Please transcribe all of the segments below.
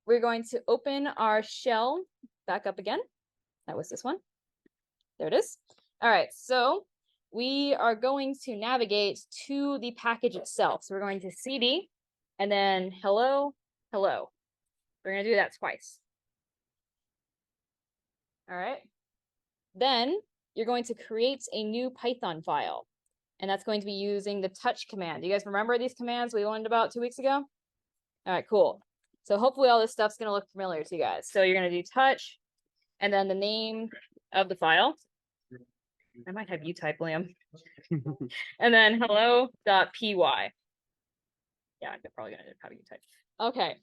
we're going to open our shell back up again. That was this one. There it is. All right, so we are going to navigate to the package itself. So we're going to cd and then hello, hello. We're going to do that twice. All right. Then you're going to create a new Python file, and that's going to be using the touch command. Do you guys remember these commands we learned about 2 weeks ago? All right, cool. So hopefully all this stuff's going to look familiar to you guys. So you're going to do touch and then the name of the file. I might have you type, Liam. And then hello.py. Yeah, I'm probably going to have you type. Okay.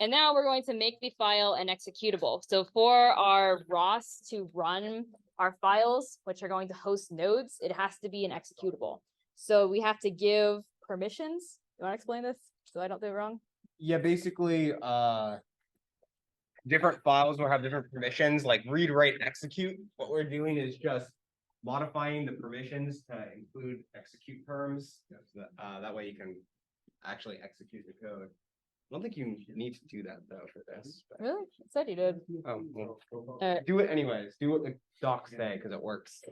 And now we're going to make the file an executable. So for our ROS to run our files, which are going to host nodes, it has to be an executable. So we have to give permissions. You want to explain this so I don't do it wrong? Yeah, basically, different files will have different permissions, like read, write, execute. What we're doing is just modifying the permissions to include execute terms. That way you can actually execute the code. I don't think you need to do that though for this. But... Really? It said you did. Oh, well, do it anyways. Do what the docs say because it works.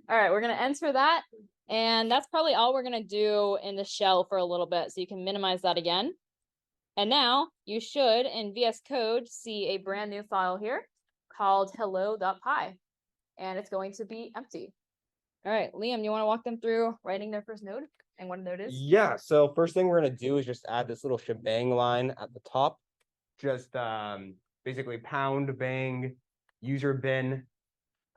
All right, we're going to enter that. And that's probably all we're going to do in the shell for a little bit. So you can minimize that again. And now you should in VS Code see a brand new file here called hello.py. And it's going to be empty. All right, Liam, you want to walk them through writing their first node and what a node is? Yeah, so first thing we're going to do is just add this little shebang line at the top. Just basically pound bang user bin,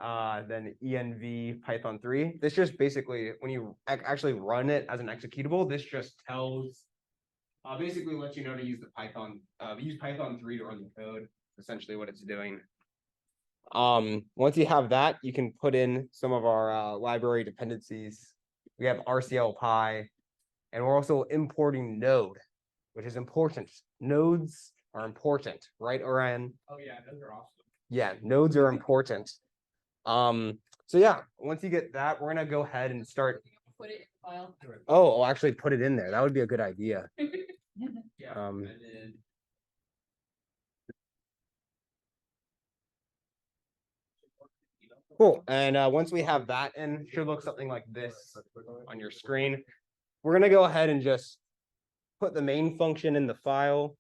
then env python 3. This just basically, when you actually run it as an executable, this just tells, basically lets you know to use the use python 3 to run the code, essentially what it's doing. Once you have that, you can put in some of our library dependencies. We have RCLPy, and we're also importing node, which is important. Nodes are important, right, Orion? Oh yeah, those are awesome. Yeah, nodes are important. So yeah, once you get that, we're gonna go ahead and start. Put it in the file. Oh, I'll actually put it in there. That would be a good idea. Yeah. Um, And then... Cool. And once we have that in, it should look something like this on your screen. We're gonna go ahead and just put the main function in the file.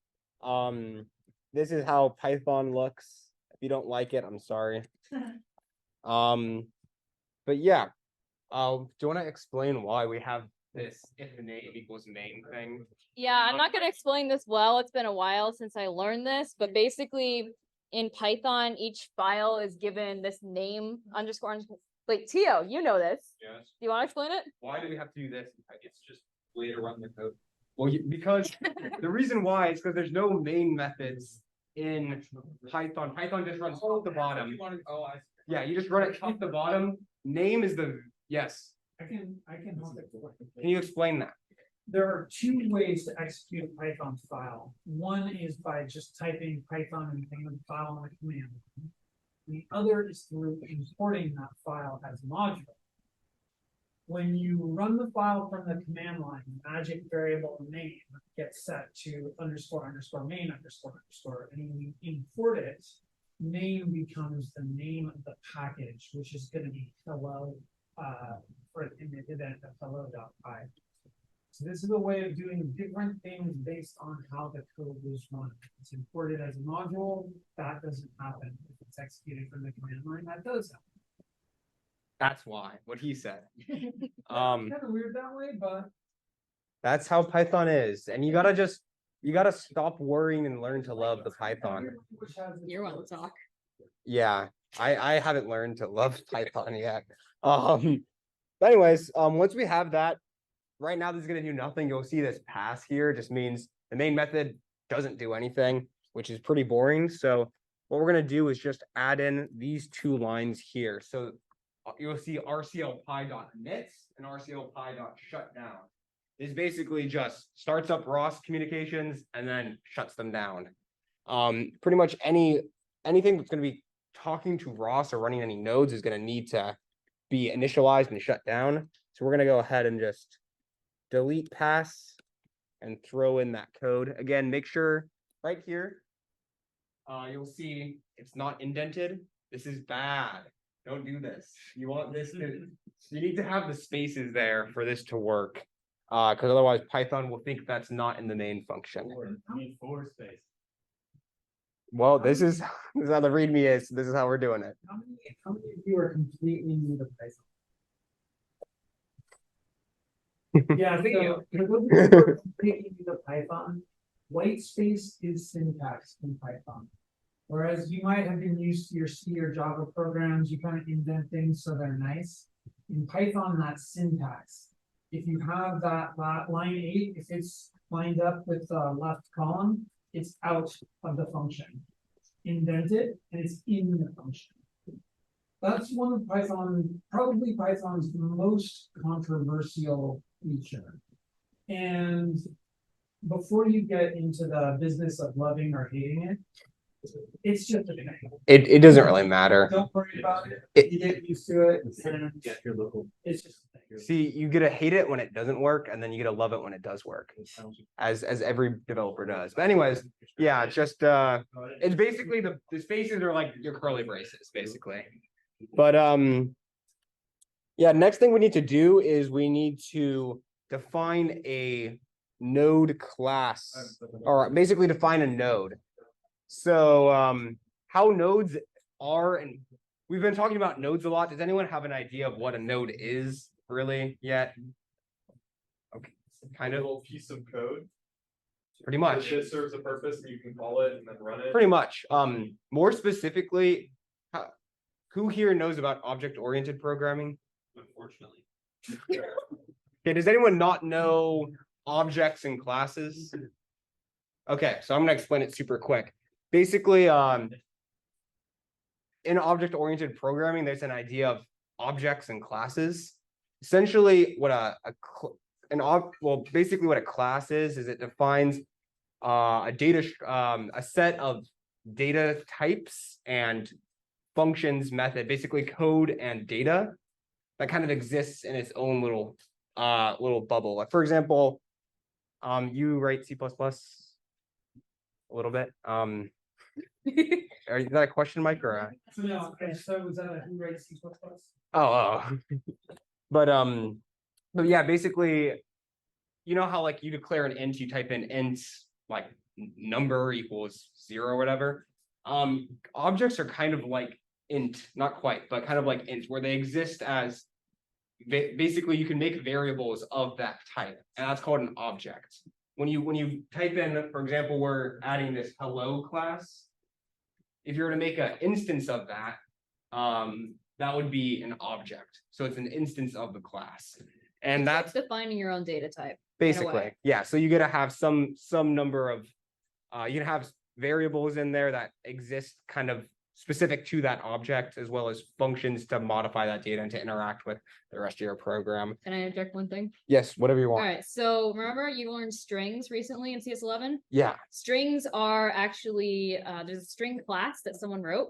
This is how Python looks. If you don't like it, I'm sorry. But yeah, do you want to explain why we have this if the name equals main thing? Yeah, I'm not going to explain this well. It's been a while since I learned this, but basically in Python, each file is given this name underscore. Wait, Tio, you know this. Yes. Do you want to explain it? Why do we have to do this? It's just Way to run the code. Well, because the reason why is because there's no main methods in Python. Python just runs top to bottom. Yeah, you just run it top to bottom. Name is the yes. I can help it. Can you explain that? There are two ways to execute a Python file. One is by just typing Python and name of the file on the command line. The other is through importing that file as a module. When you run the file from the command line, the magic variable name gets set to underscore underscore main underscore underscore, and when you import it, name becomes the name of the package, which is going to be hello in the event of hello.py. So this is a way of doing different things based on how the code was run. If it's imported as a module, that doesn't happen. If it's executed from the command line, that does happen. That's why, what he said. Kind of weird that way, but That's how Python is. And you gotta stop worrying and learn to love the Python. You're welcome to talk. Yeah, I haven't learned to love Python yet. But anyways, once we have that, right now this is gonna do nothing. You'll see this pass here. It just means the main method doesn't do anything, which is pretty boring. So what we're gonna do is just add in these two lines here. So you'll see rclpy.nits and rclpy.shutdown. This basically just starts up ROS communications and then shuts them down. Pretty much anything that's going to be talking to ROS or running any nodes is going to need to be initialized and shut down. So we're going to go ahead and just delete pass and throw in that code. Again, make sure right here, you'll see it's not indented. This is bad. Don't do this. You want this to, you need to have the spaces there for this to work. Because otherwise Python will think that's not in the main function. Need 4 space. Well, this is how the README is. This is how we're doing it. How many of you are completely new to Python? Yeah, so for those of you who are completely new to Python, white space is syntax in Python. Whereas you might have been used to your C or Java programs, you kind of indent things so they're nice. In Python, that's syntax. If you have that line 8, if it's lined up with the left column, it's out of the function. Indent it, and it's in the function. That's one of probably Python's most controversial feature. And before you get into the business of loving or hating it, it's just a thing. It doesn't really matter. Don't worry about it. You get used to it. And it's just a thing. See, you get to hate it when it doesn't work, and then you get to love it when it does work, as every developer does. But anyways, yeah, it's just it's basically the spaces are like your curly braces, basically. But yeah, next thing we need to do is we need to define a node class, or basically define a node. So how nodes are, and we've been talking about nodes a lot. Does anyone have an idea of what a node is really yet? Okay, kind of. A little piece of code. Pretty much. It serves a purpose and you can call it and then run it. Pretty much. More specifically, who here knows about object-oriented programming? Unfortunately. Okay, does anyone not know objects and classes? Okay, so I'm gonna explain it super quick. Basically, in object-oriented programming, there's an idea of objects and classes. Essentially, what basically what a class is it defines a set of data types and functions method, basically code and data that kind of exists in its own little bubble. Like, for example, you write C++ a little bit. Is that a question, Mike, or So no, okay, so is that who writes C++? oh. But yeah, basically, you know how like you declare an int, you type in int like number equals 0 or whatever. Objects are kind of like int, not quite, but kind of like int, where they exist as basically you can make variables of that type, and that's called an object. When you type in, for example, we're adding this hello class. If you were to make an instance of that, that would be an object. So it's an instance of the class, and that's defining your own data type. basically, yeah. So you gotta have some number of, you can have variables in there that exist kind of specific to that object, as well as functions to modify that data and to interact with the rest of your program. Can I interject one thing? Yes, whatever you All want. right. So remember you learned strings recently in CS11? Yeah. Strings are actually, there's a string class that someone wrote.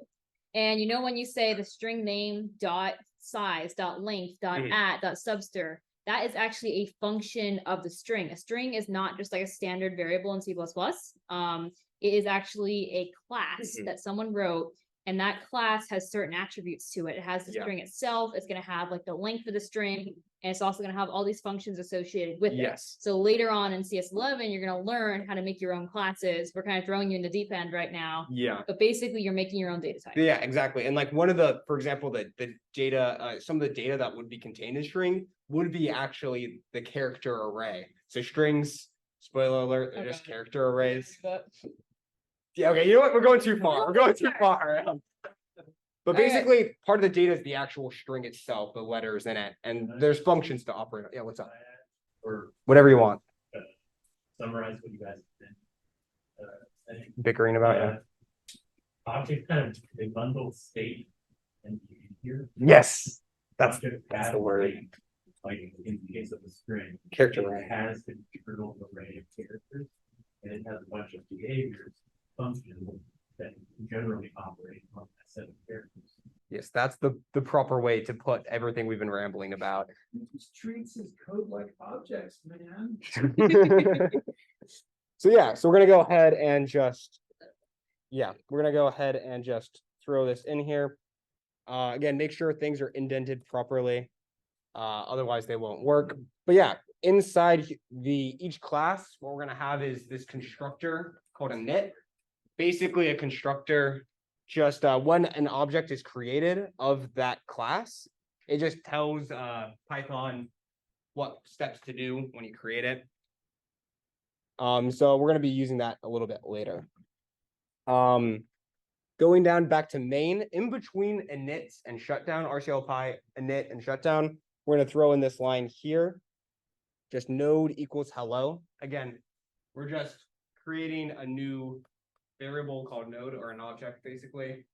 And you know, when you say the string name dot size dot length dot at dot subster, that is actually a function of the string. A string is not just like a standard variable in C++. It is actually a class that someone wrote, and that class has certain attributes to it. It has the string itself. It's going to have like the length of the string, and it's also going to have all these functions associated with it. So later on in CS11, you're going to learn how to make your own classes. We're kind of throwing you in the deep end right now. Yeah. But basically, you're making your own data type. Yeah, exactly. And like one of the, for example, the data, some of the data that would be contained in string would be actually the character array. So strings, spoiler alert, they're just character arrays. Yeah, okay, you know what? We're going too far. We're going too far. But basically, part of the data is the actual string itself, the letters in it, and there's functions to operate. Yeah, what's up? Or Whatever you want. summarize what you guys have been saying. Bickering about, yeah. Object kind of a bundled state and behavior. Yes, that's Object the has, word. Like in the case of the string, Character it array. has an internal array of characters, and it has a bunch of behaviors, functions that generally operate on that set of characters. Yes, that's the proper way to put everything we've been rambling about. It just treats his code like objects, man. So yeah, so we're gonna go ahead and just, throw this in here. Again, make sure things are indented properly. Otherwise they won't work. But yeah, inside each class, what we're gonna have is this constructor called a init. Basically a constructor, just when an object is created of that class, it just tells Python what steps to do when you create it. So we're going to be using that a little bit later. Going down back to main, in between init and shutdown, RCLPy init and shutdown, we're going to throw in this line here. Just node equals hello. Again, we're just creating a new variable called node, or an object basically,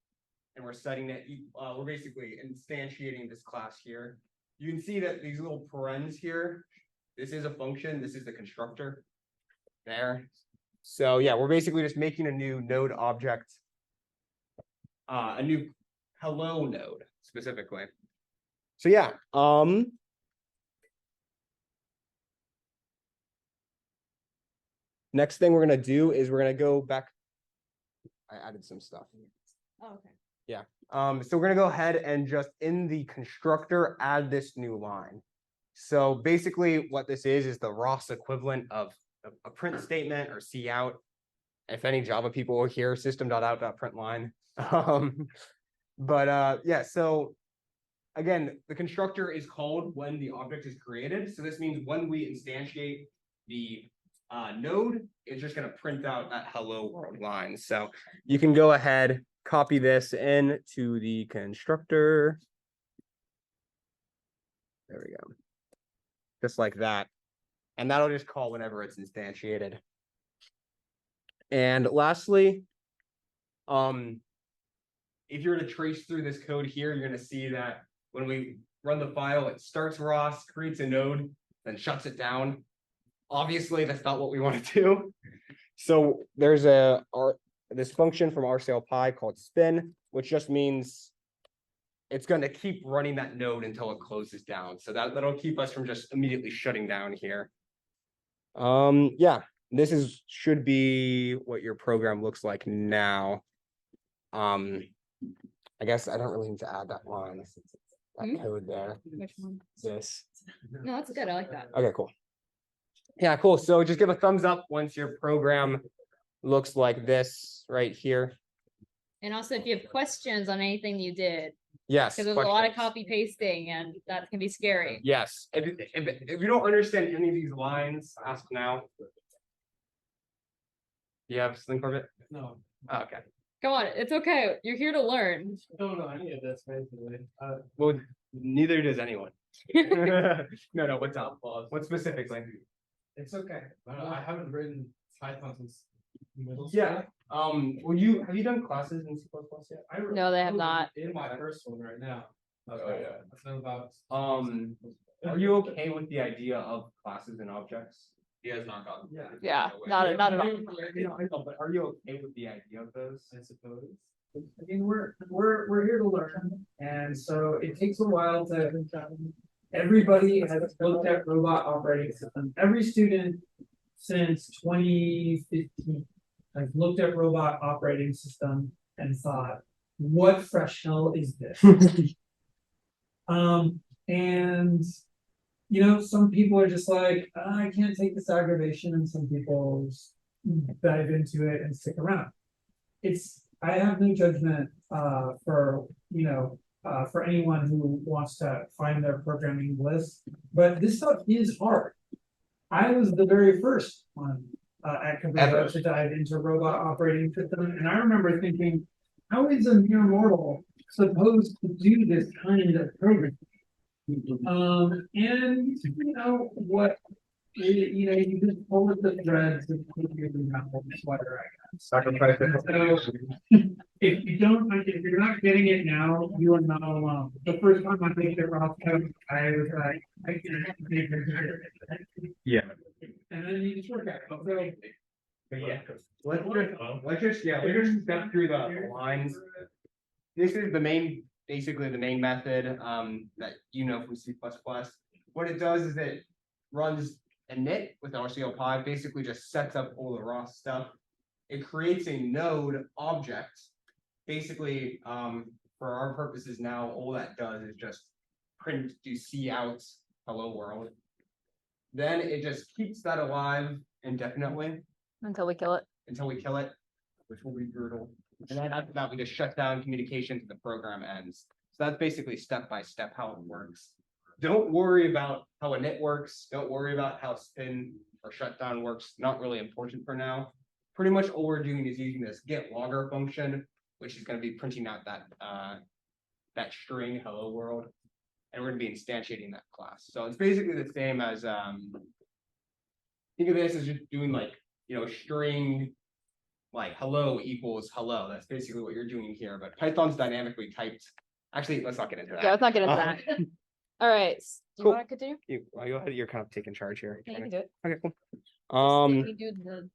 and we're setting it. We're basically instantiating this class here. You can see that these little parens here, this is a function, this is the constructor there. So yeah, we're basically just making a new node object, a new hello node specifically. So yeah, next thing we're gonna do is we're gonna go back. I added some stuff. Oh, okay. Yeah. So we're gonna go ahead and just in the constructor add this new line. So basically what this is the ROS equivalent of a print statement or cout. If any Java people are here, system.out.println. Yeah, so again, the constructor is called when the object is created. So this means when we instantiate the node, it's just going to print out that hello world line. So you can go ahead, copy this into the constructor. There we go. Just like that. And that'll just call whenever it's instantiated. And lastly, if you were to trace through this code here, you're going to see that when we run the file, it starts ROS, creates a node, then shuts it down. Obviously, that's not what we want to do. So there's this function from RCLPy called spin, which just means it's going to keep running that node until it closes down. So that'll keep us from just immediately shutting down here. Yeah, this should be what your program looks like now. I guess I don't really need to add that line, that code there. Which one? This. No, that's good. I like that. Okay, cool. Yeah, cool. So just give a thumbs up once your program looks like this right here. And also, if you have questions on anything you did, Yes. because there's a lot of copy pasting, and that can be scary. Yes. If you don't understand any of these lines, ask now. You have something for it? No. Oh, okay. Come on, it's okay. You're here to learn. Don't know any of this, basically. Well, neither does anyone. No, what's up? What specifically? It's okay. I haven't written Python since middle school. Yeah. Well, have you done classes in C++ yet? No, they have not. In my first one right now. Okay. That's about. Are you okay with the idea of classes and objects? He has not gotten. Yeah. Yeah, not at all. I know, but are you okay with the idea of those? I suppose. I mean, we're here to learn, and so it takes a while to. Everybody has looked at robot operating systems. Every student since 2015 has looked at robot operating system and thought, "What fresh hell is this?" And you know, some people are just like, I can't take this aggravation, and some people dive into it and stick around. I have no judgment for for anyone who wants to find their programming bliss, but this stuff is hard. I was the very first one at Cabrillo to dive into robot operating system, and I remember thinking, how is a mere mortal supposed to do this kind of programming? And you know what? You just pull at the threads and put your sweater, I guess. Sacrifice. So, if you're not getting it now, you are not alone. The first time I made the ROS code, I was like, I can make it. Yeah. And then you just work at it. So, But yeah, let's just step through the lines. This is basically the main method that you know from C++. What it does is it runs init with RCL5 basically just sets up all the ROS stuff. It creates a node object. Basically, for our purposes now, all that does is just print to see out hello world. Then it just keeps that alive indefinitely Until we kill it. until we kill it, which will be brutal. And then after that, we just shut down communication to the program ends. So that's basically step by step how it works. Don't worry about how init works. Don't worry about how spin or shutdown works. Not really important for now. Pretty much all we're doing is using this get logger function, which is going to be printing out that string hello world, and we're going to be instantiating that class. So it's basically the same as think of this as just doing like string like hello equals hello. That's basically what you're doing here. But Python's dynamically typed. Actually, let's not get into that. Yeah, let's not get into that. All right. Do you Cool. want to continue? Go ahead. You're kind of taking charge here. Yeah, you can do it. Okay, cool. Let me do the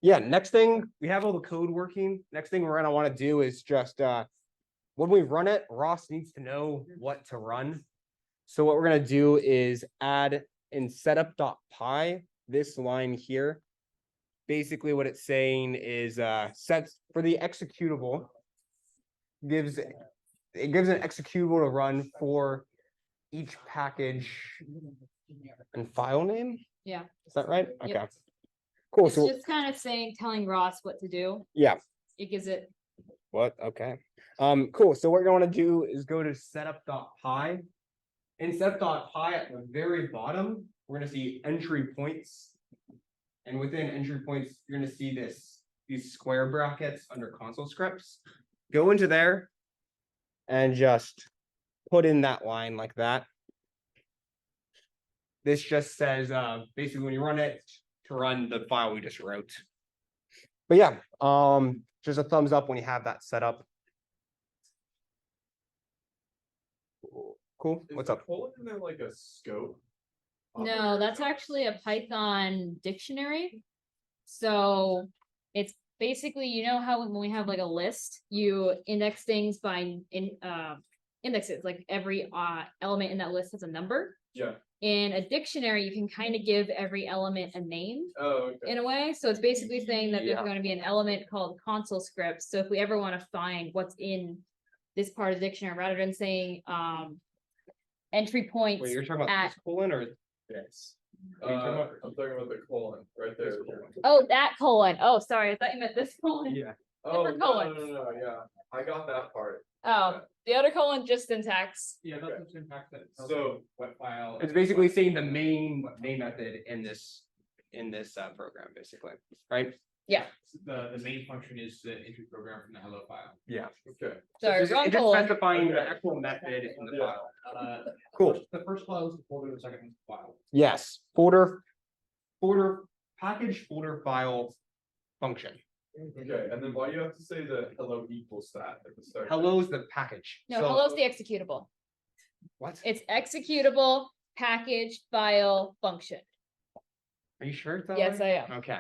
Yeah, next thing, we have all the code working. Next thing we're gonna want to do is just when we run it, ROS needs to know what to run. So what we're gonna do is add in setup.py this line here. Basically what it's saying is sets for the executable, gives an executable to run for each package and file name. Yeah. Is that right? Yep. Okay. Cool. It's So just kind of telling ROS what to do. yeah. It gives it. What? Okay. Cool. So what you're going to do is go to setup.py. In setup.py at the very bottom, we're going to see entry points. And within entry points, you're going to see these square brackets under console scripts. Go into there and just put in that line like that. This just says basically when you run it to run the file we just wrote. But yeah, just a thumbs up when you have that set up. Cool. What's up? Isn't there like a scope? No, that's actually a Python dictionary. So it's basically, you know how when we have like a list, you index things by indexes, like every element in that list has a number. Yeah. In a dictionary, you can kind of give every element a name. Oh, okay. In a way. So it's basically saying that there's going to be an element called console scripts. So if we ever want to find what's in this part of the dictionary, rather than saying entry points. Wait, you're talking about this colon or this? I'm talking about the colon right there. Oh, that colon. Oh, sorry. I thought you meant this colon. Yeah. Oh, Different no, colons. no, yeah. I got that part. Oh, the other colon just syntax. Yeah, Okay. that's the syntax that. So- what file. It's basically saying the main method in this program, basically, right? The main function is the entry program from the hello file. Yeah. Okay. Sorry, It's wrong just colon. specifying the actual method in the Yeah. file. Cool. The first file is the folder, the second is the file. Yes, package folder file function. Okay, and then why do you have to say the hello equals that at the start? Hello is the package. No, So- hello's the executable. What? It's executable package file function. Are you sure it's that Yes, way? I am. Okay.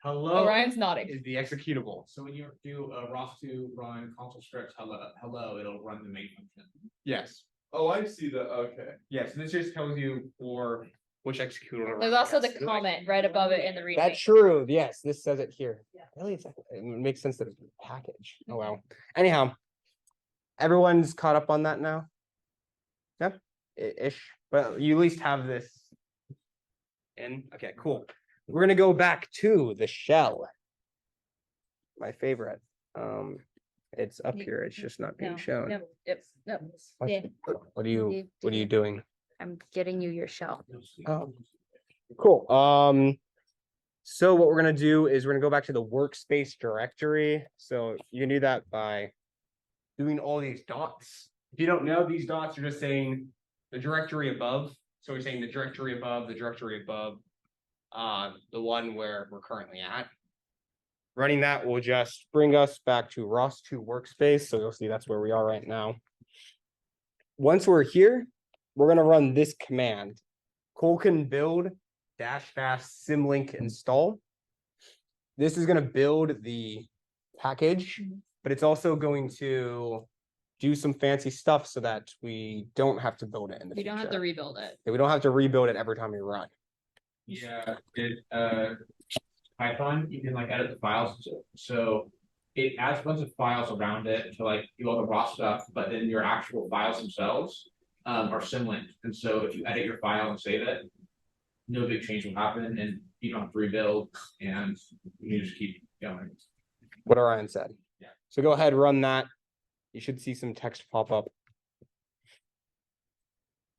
Hello Orion's nodding. is the executable. So when you do a ROS2 run console scripts hello, it'll run the main function. Yes. Oh, I see the, okay. Yes, this just tells you for which executable. to run. There's also the Yes. comment right above it in the readme. That's true. Yes, this says it here. Really, it makes sense that it's a package. Oh well. Anyhow, everyone's caught up on that now. Yeah, ish. But you at least have this in. Okay, cool. We're gonna go back to the shell. My favorite. It's up here. It's just not being No, shown. no, yep, no. What? Yeah. What are you doing? I'm getting you your shell. Oh, cool. So what we're gonna do is we're gonna go back to the workspace directory. So you can do that by doing all these dots. If you don't know, these dots are just saying the directory above. So we're saying the directory above, the one where we're currently at. Running that will just bring us back to ROS2 workspace. So you'll see that's where we are right now. Once we're here, we're gonna run this command, build -- symlink install. This is gonna build the package, but it's also going to do some fancy stuff so that we don't have to build it in the We future. don't have to rebuild it. We don't have to rebuild it every time we run. Yeah, Python, you can like edit the files, so it adds a bunch of files around it to like do all the raw stuff, but then your actual files themselves are symlinked. And so if you edit your file and save it, no big change will happen and you don't have to rebuild and you just keep going. What Orion said. Yeah. So go ahead, run that. You should see some text pop up.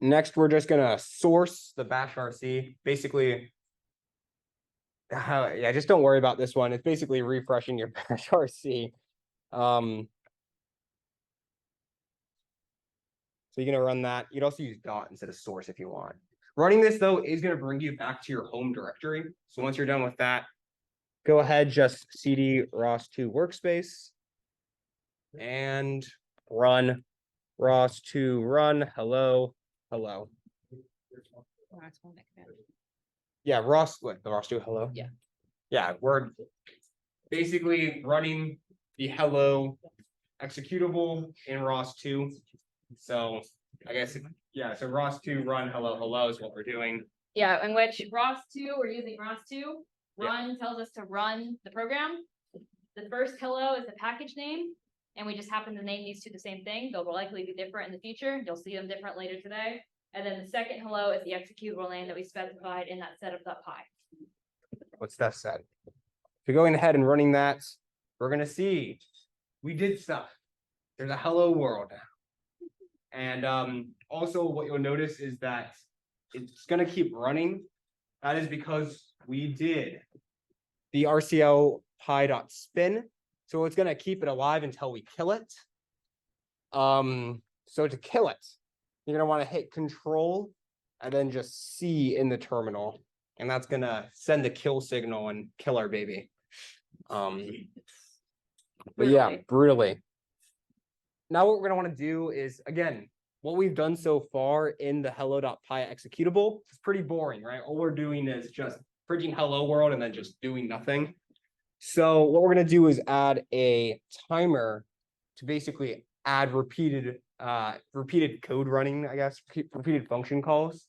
Next, we're just gonna source the bash RC. Basically, yeah, just don't worry about this one. It's basically refreshing your bash RC. So you're gonna run that. You'd also use dot instead of source if you want. Running this though is gonna bring you back to your home directory. So once you're done with that, go ahead, just cd ROS2 workspace and run ROS2 run hello. Yeah, the ROS2 hello. Yeah. Yeah, we're basically running the hello executable in ROS2. So I guess, yeah, so ROS2 run hello is what we're doing. Yeah, in which ROS2, we're using ROS2. Yeah. Run tells us to run the program. The first hello is the package name, and we just happen to name these two the same thing. They'll likely be different in the future. You'll see them different later today. And then the second hello is the executable name that we specified in that setup.py. What's that said? If you're going ahead and running that, we're gonna see we did stuff. There's a hello world. And also what you'll notice is that it's gonna keep running. That is because we did the RCL pi.spin. So it's gonna keep it alive until we kill it. So to kill it, you're gonna want to hit Control and then just C in the terminal, and that's gonna send the kill signal and kill our baby. But yeah, brutally. Now what we're gonna want to do is, again, what we've done so far in the hello.py executable is pretty boring, right? All we're doing is just printing hello world and then just doing nothing. So what we're gonna do is add a timer to basically add repeated code running, I guess, repeated function calls.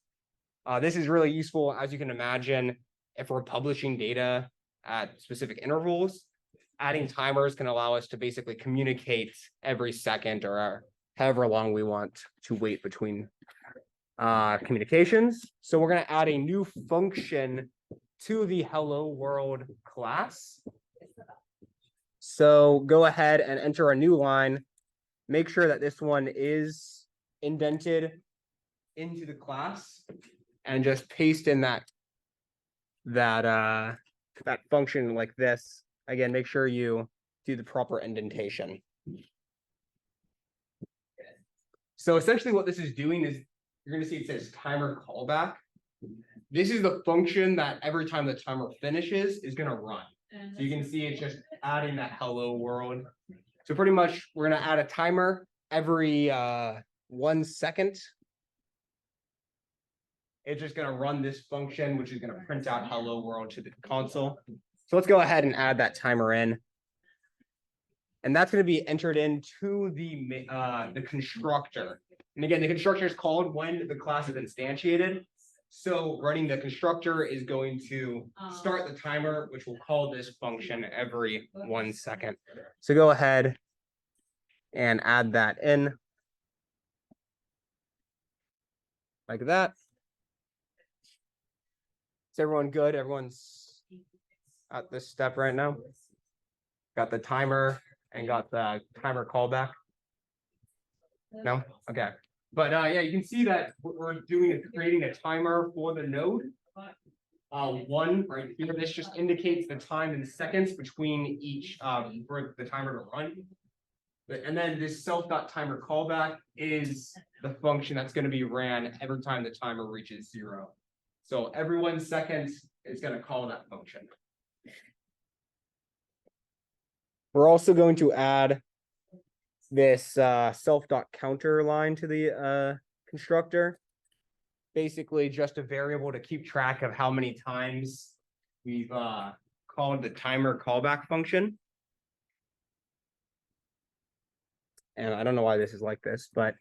This is really useful, as you can imagine, if we're publishing data at specific intervals. Adding timers can allow us to basically communicate every second or however long we want to wait between communications. So we're going to add a new function to the hello world class. So go ahead and enter a new line. Make sure that this one is indented into the class and just paste in that function like this. Again, make sure you do the proper indentation. So essentially what this is doing is, you're going to see it says timer callback. This is the function that every time the timer finishes is going to run. So you can see it's just adding that hello world. So pretty much we're going to add a timer every 1 second. It's just going to run this function, which is going to print out hello world to the console. So let's go ahead and add that timer in. And that's going to be entered into the constructor. And again, the constructor is called when the class is instantiated. So running the constructor is going to start the timer, which will call this function every 1 second. So go ahead and add that in. Like that. Is everyone good? Everyone's at this step right now? Got the timer and got the timer callback? No? Okay. But yeah, you can see that what we're doing is creating a timer for the node. One right here, this just indicates the time in seconds between each for the timer to run. And then this self.timer callback is the function that's going to be ran every time the timer reaches 0. So every 1 second, it's going to call that function. We're also going to add this self.counter line to the constructor. Basically just a variable to keep track of how many times we've called the timer callback function. And I don't know why this is like this, but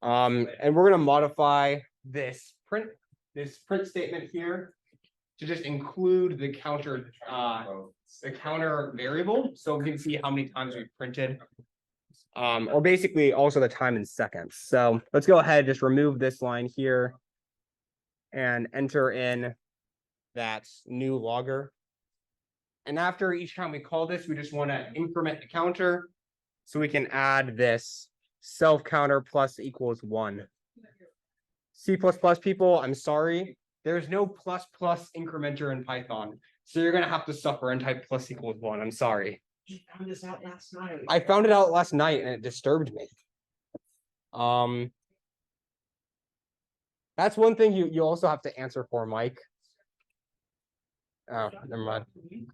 and we're going to modify this print statement here to just include the counter variable, so we can see how many times we printed. Or basically also the time in seconds. So let's go ahead, just remove this line here and enter in that new logger. And after each time we call this, we just want to increment the counter. So we can add this self counter plus equals 1. C++ people, I'm sorry. There's no plus incrementer in Python. So you're going to have to suffer and type plus equals 1. I'm sorry. You found this out last night. I found it out last night and it disturbed me. That's one thing you also have to answer for, Mike. Oh, never mind.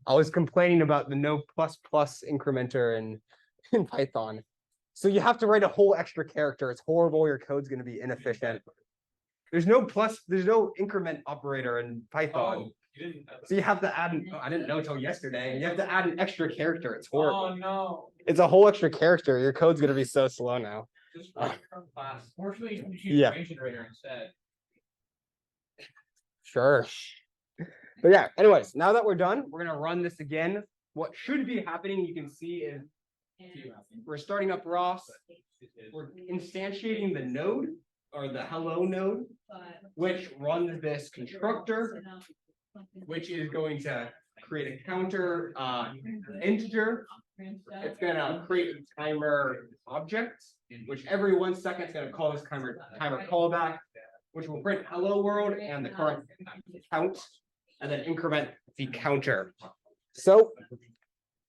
I was complaining about the no plus incrementer in Python. So you have to write a whole extra character. It's horrible. Your code's going to be inefficient. There's no increment operator in Python. So you have to add I didn't know till yesterday. You have to add an extra character. It's horrible. Oh, no. It's a whole extra character. Your code's going to be so slow now. Just from class. Fortunately, you can use Yeah. range generator instead. Sure. But yeah, anyways, now that we're done, we're going to run this again. What should be happening, you can see, is we're starting up ROS. We're instantiating the node or the hello node, which runs this constructor, which is going to create a counter integer. It's going to create a timer object, which every 1 second is going to call this timer callback, which will print hello world and the current count, and then increment the counter. So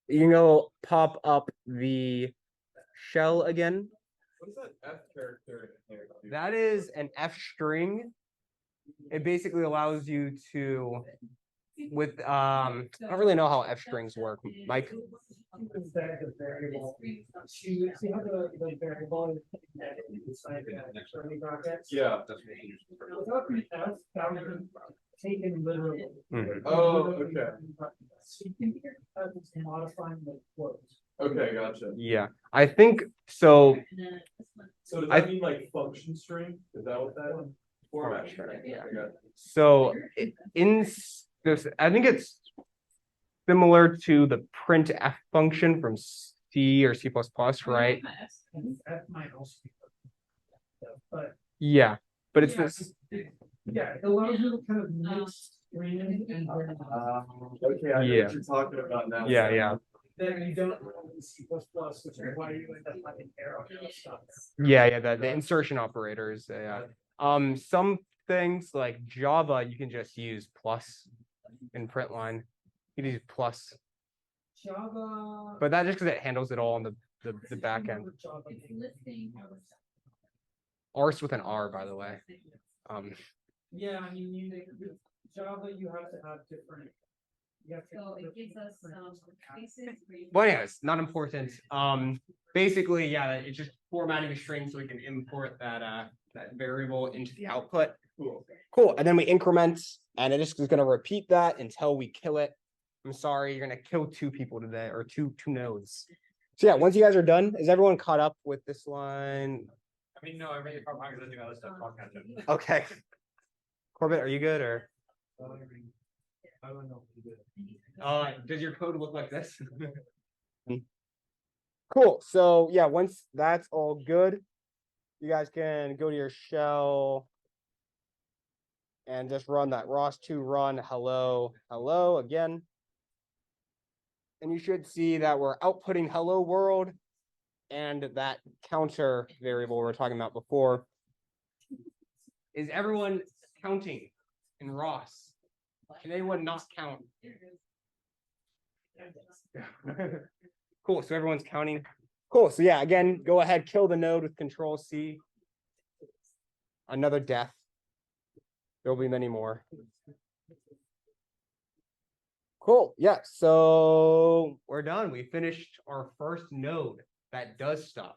you know, pop up the shell again. What is that F character in here? That is an F string. It basically allows you to, with I don't really know how F strings work, Mike. Is that the variable? See how the variable is inside the curly brackets? Yeah. Without the F, that would be taken literally. Oh, okay. So you can hear that it's modifying the quote. Okay, gotcha. Yeah, I think so. So does I- that mean like function string? Is that what that format? Sure, yeah. I got it. So in this, I think it's similar to the printf function from C or C++, right? I think F might also be. But Yeah, but it's yeah, this. yeah, it allows you to kind of mix string and Okay, I know Yeah. what you're talking about now. Yeah. then you don't run in C++, which is why you end up having arrow stuff. Yeah, the insertion operators. Yeah. Some things like Java, you can just use plus in print line. You can use plus, Java. but that just because it handles it all on the back end. Java. Arse with an R, by the way. Yeah, I mean, Java, you have to have different. You have to So have it gives us different cases where you. Well, anyways, not important. Basically, yeah, it's just formatting a string so we can import that variable into the output. Cool. And then we increment, and it is going to repeat that until we kill it. I'm sorry, you're going to kill 2 people today, or two nodes. So yeah, once you guys are done, is everyone caught up with this line? I mean, no, I read your part because I think other stuff. Okay. Corbett, are you good, or? I don't know. Does your code look like this? Cool. So yeah, once that's all good, you guys can go to your shell and just run that ROS2 run hello again. And you should see that we're outputting hello world and that counter variable we were talking about before. Is everyone counting in ROS? Can anyone not count? Cool, so everyone's counting. Cool, so yeah, again, go ahead, kill the node with Control C. Another death. There'll be many more. Cool, yeah, so we're done. We finished our first node that does stuff.